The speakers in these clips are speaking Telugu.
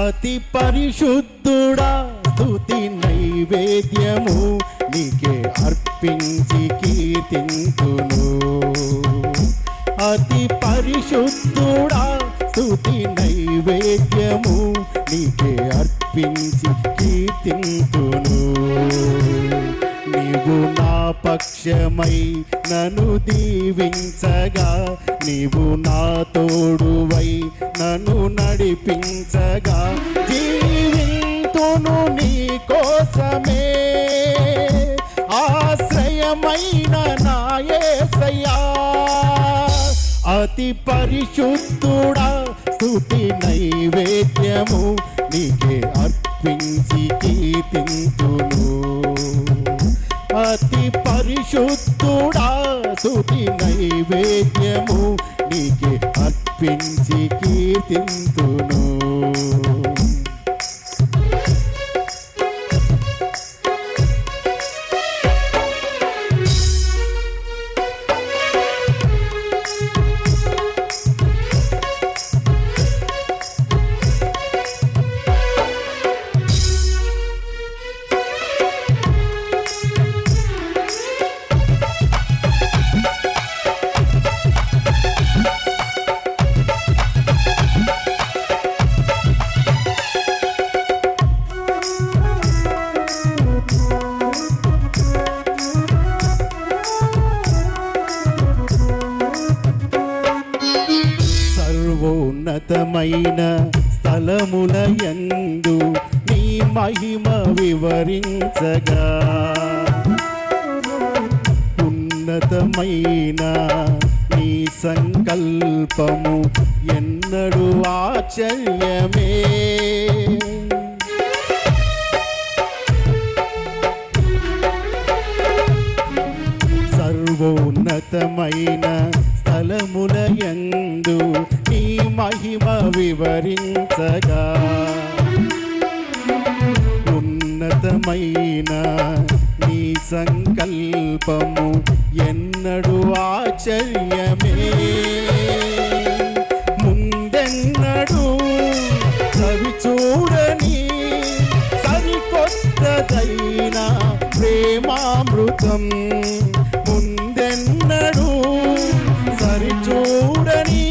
అతి పరిశుద్ధుడా స్తుతి నైవేద్యము నీకే అర్పించి కీర్తింతును. అతి పరిశుద్ధుడా స్తుతి నైవేద్యము నీకే అర్పించి కీర్తింతును. నీవు నా పక్షమై నన్ను దీవించగా, నీవు నా తోడువై నన్ను నడిపించగా, జీవింతును నీ కోసమే ఆశ్రయమైన నా యేసయ్యా. అతి పరిశుద్ధుడా స్తుతి నైవేద్యము నీకే అర్పించి కీర్తింతును. అతి పరిశుద్ధుడా స్తుతి నైవేద్యము నీకే అర్పించి కీర్తింతును. సర్వోన్నతమైన స్థలములయందు నీ మహిమ వివరించగా, ఉన్నతమైన నీ సంకల్పము ఎన్నడూ ఆశ్చర్యమే. సర్వోన్నతమైన స్థలములయందు నీ మహిమ వివరించగా, ఉన్నతమైన నీ సంకల్పము ఎన్నడూ ఆశ్చర్యమే. ముందెన్నడూ చవి చూడని సరికొత్తదైన ప్రేమామృతం, ముందెన్నడూ సరిచూడని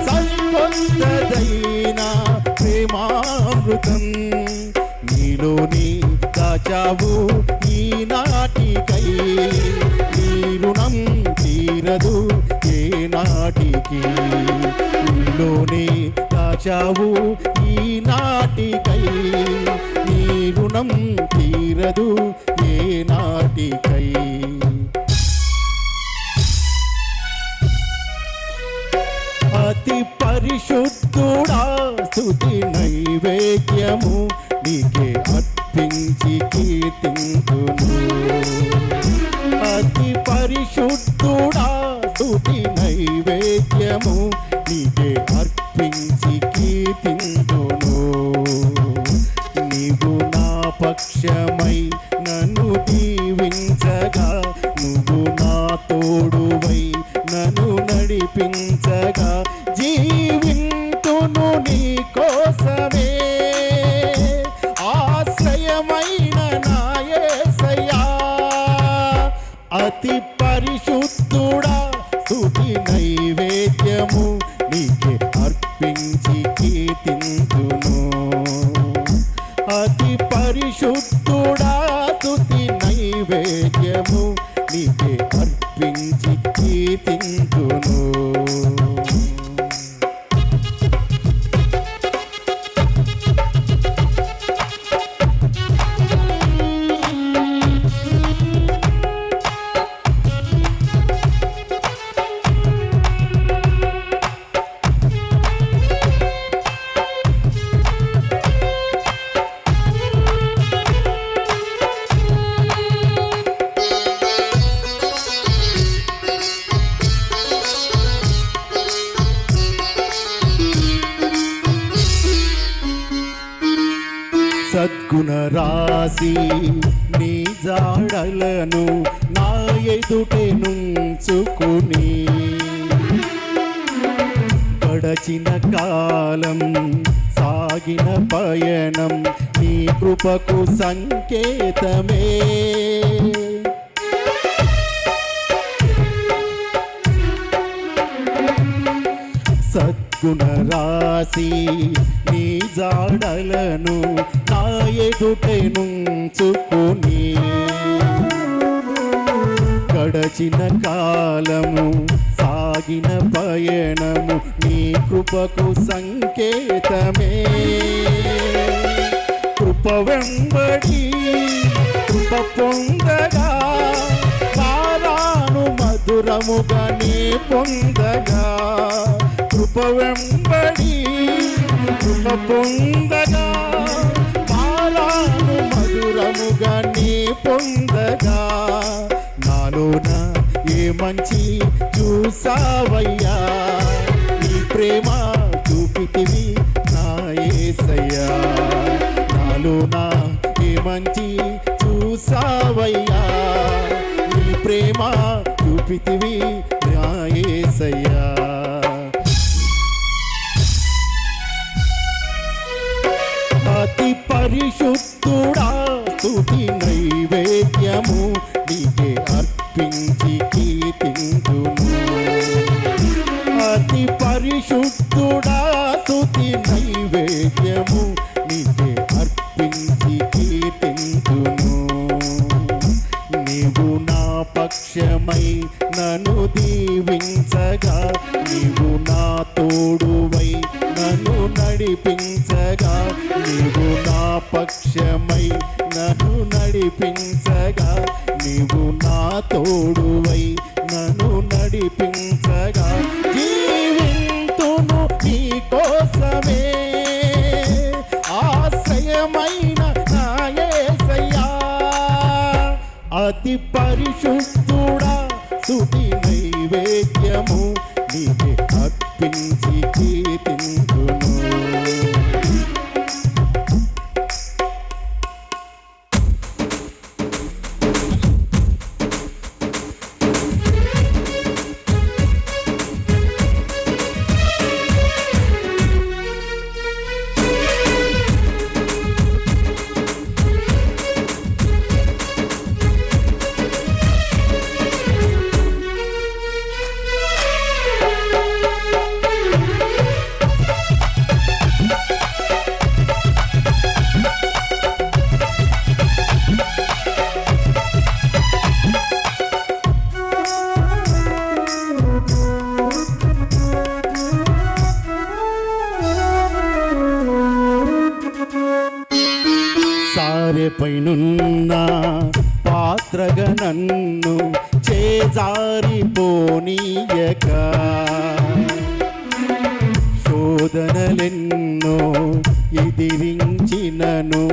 సరికొత్తదైన ప్రేమామృతం నీలోని దాచావు ఈనాటికై. నీ రుణం తీరదు ఏ నాటికి, నీలోనే దాచావు ఈనాటికై. నీ రుణం తీరదు ఏ నాటికై. అతి పరిశుద్ధుడా స్తుతి నైవేద్యము నీకే అర్పించి కీర్తింతును. అతి పరిశుద్ధుడా స్తుతి నైవేద్యము నీకే అర్పించి కీర్తింతును. నీవు నా పక్షమై నన్ను దీవించగా, నువ్వు నా తోడువై నన్ను నడిపించగా, జీవింతును నీ కోసమే ఆశ్రయమైన నా యేసయ్యా. అతి పరిశుద్ధుడా స్తుతి నైవేద్యము నీకే అర్పించి కీర్తింతును. అతి పరిశుద్ధుడా స్తుతి నైవేద్యము నీకే అర్పించి కీర్తింతును. సద్గుణ రాసి నీ జాడలను నా ఎదుటే గడచిన కాలం సాగిన పయనం నీ కృపకు సంకేతమే. సద్గుణ రాశి నీ జాడలను నా ఎదుటే నుంచుకుని గడచిన కాలము సాగిన పయనము నీ కృపకు సంకేతమే. కృప వెంబడి కృప పొందగా వారాను మధురముగా నీ పొందగా. కృప వెంబడి కృప పొందగా వారాను మధురముగా నీ పొందగా. నాలోన ఏ మంచి చూసావయ్యా, నీ ప్రేమ చూపితివి నా యేసయ్యా. నాలోన ఏ మంచి చూసావయ్యా, నీ ప్రేమ చూపితివి నా యేసయ్యా. అతి పరిశుద్ధుడా స్తుతి నైవేద్యము నీకే అర్పించి కీర్తింతును. అతి పరిశుద్ధుడా స్తుతి నైవేద్యము నీకే అర్పించి కీర్తింతును. నీవు నా పక్షమై నన్ను దీవించగా, నీవు నా తోడువై నన్ను నడిపించగా. నీవు నా పక్షమై నన్ను నడిపించగా, నీవు నా తోడువై నన్ను నడిపించగా. జీవింతును నీ కోసమే ఆశ్రయమైన నా యేసయ్యా. అతి పరిశుద్ధుడా స్తుతి నైవేద్యము నీకే అర్పించి కీర్తింతును. సారెపైనున్న పాత్రగా నన్ను చేజారిపోనీయక, శోధనలెన్నో ఎదిరించినను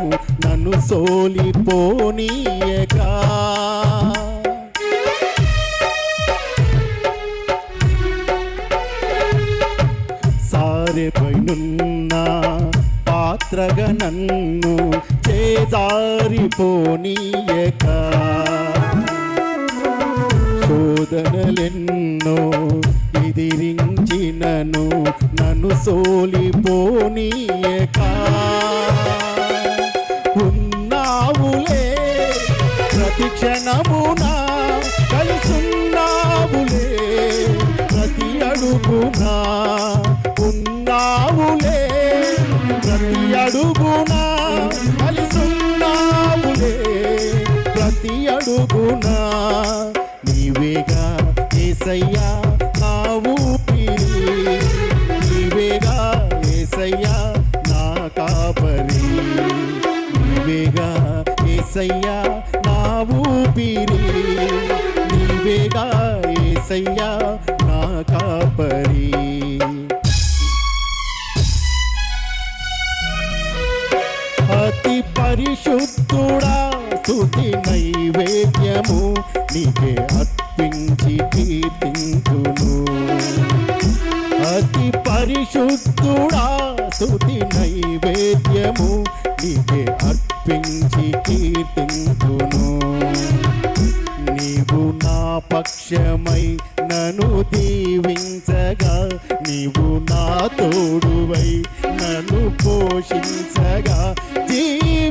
నన్ను సోలిపోనీయక. సారెపైనున్న పాత్రగా నన్ను చేజారిపోనీయక, శోధనలెన్నో ఎదిరించినను నన్ను సోలిపోనీయక. ఉన్నావులే ప్రతి క్షణమున, కలిసున్నావులే ప్రతి అడుగున. ఉన్నావులే ప్రతి అడుగున, కలిసున్నావులే ప్రతి అడుగున. నీవేగా యేసయ్యా నా ఊపిరి, నీవేగా యేసయ్యా నా కాపరి. నీవేగా యేసయ్యా నా ఊపిరి, నీవేగా యేసయ్యా నా కాపరి. అతి పరిశుద్ధుడా స్తుతి నైవేద్యము నీకే అర్పించి కీర్తింతును. అతి పరిశుద్ధుడా స్తుతి నైవేద్యము నీకే అర్పించి కీర్తింతును. నీవు నా పక్షమై నన్ను దీవించగా, నీవు నా తోడువై నన్ను పోషించగా జీవించుచున్నాను